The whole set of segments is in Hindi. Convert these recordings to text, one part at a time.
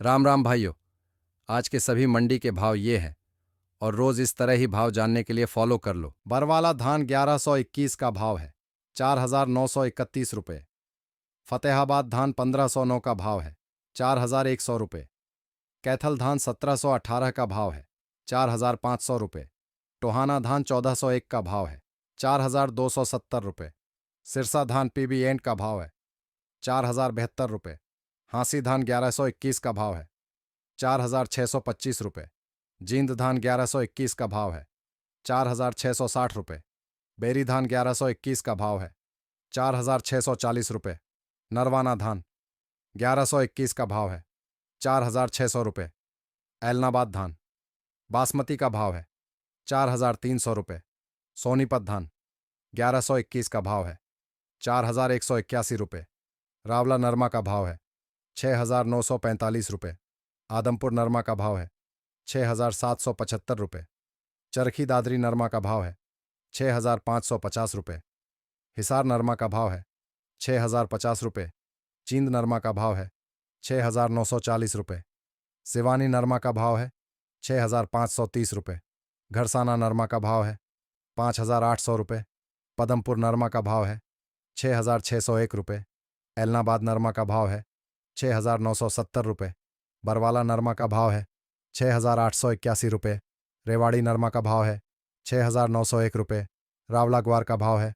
राम राम भाइयों। आज के सभी मंडी के भाव ये हैं और रोज इस तरह ही भाव जानने के लिए फॉलो कर लो। बरवाला धान 1121 का भाव है, 4,931 रुपये। फतेहाबाद धान 1509 का भाव है, 4,100 रुपये। कैथल धान 1718 का भाव है, 4,500 रुपये। टोहाना धान 1401 का भाव है, 4,270 रुपये। सिरसा धान पीबी एंड का भाव है, 4,072 रुपये। हांसी धान 1121 का भाव है, 4,625 रुपये। जींद धान 1121 का भाव है, 4,660 रुपये। बेरी धान 1121 का भाव है, 4,640 रुपये। नरवाना धान 1121 का भाव है, 4,600 रुपये। ऐलनाबाद धान बासमती का भाव है, 4,300 रुपये। सोनीपत धान 1121 का भाव है, 4,181 रुपये। रावला नरमा का भाव है, 6,945 रुपये। आदमपुर नरमा का भाव है, 6,775 रुपये। चरखी दादरी नरमा का भाव है, 6,550 रुपये। हिसार नरमा का भाव है, 6,050 रुपये। चींद नरमा का भाव है, 6,940 रुपये। सिवानी नरमा का भाव है, 6,530 रुपये। घरसाना नरमा का भाव है, 5,800 रुपये। पदमपुर नरमा का भाव है, 6,601 रुपये। ऐलनाबाद नरमा का भाव है, 6,970 रुपये। बरवाला नरमा का भाव है, 6,881 रुपये। रेवाड़ी नरमा का भाव है, 6,901 रुपये। रावला ग्वार का भाव है,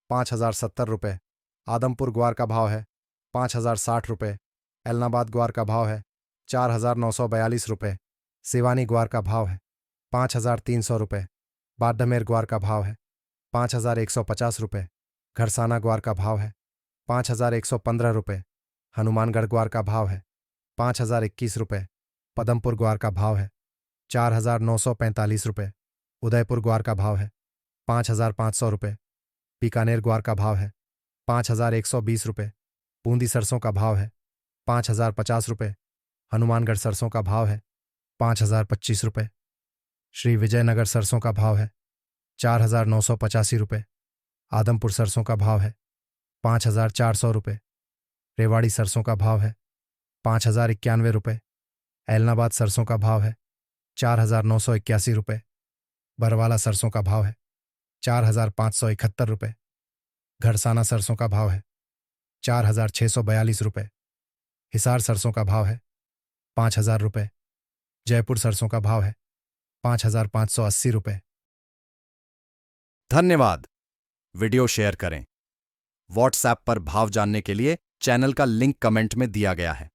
5,070 रुपये। आदमपुर ग्वार का भाव है, 5,060 रुपये। ऐलनाबाद ग्वार का भाव है, 4,942 रुपये। सिवानी ग्वार का भाव है, 5,300 रुपये। बाडमेर ग्वार का भाव है, 5,150 रुपये। घरसाना ग्वार का भाव है, 5,115 रुपये। हनुमानगढ़ ग्वार का भाव है, 5,021 रुपये। पदमपुर ग्वार का भाव है, 4,945 रुपये। उदयपुर ग्वार का भाव है, 5,500 रुपये। बीकानेर ग्वार का भाव है, 5,120 रुपये। बूंदी सरसों का भाव है, 5,050 रुपये। हनुमानगढ़ सरसों का भाव है, 5,025 रुपये। श्री विजयनगर सरसों का भाव है, 4,985 रुपये। आदमपुर सरसों का भाव है, 5,400 रुपये। रेवाड़ी सरसों का भाव है, 5,091 रुपये। ऐलनाबाद सरसों का भाव है, 4,981 रुपये। बरवाला सरसों का भाव है, 4,571 रुपये। घरसाना सरसों का भाव है, 4,642 रुपये। हिसार सरसों का भाव है, 5,000 रुपये। जयपुर सरसों का भाव है, 5,580 रुपये। धन्यवाद। वीडियो शेयर करें। व्हाट्सएप पर भाव जानने के लिए चैनल का लिंक कमेंट में दिया गया है।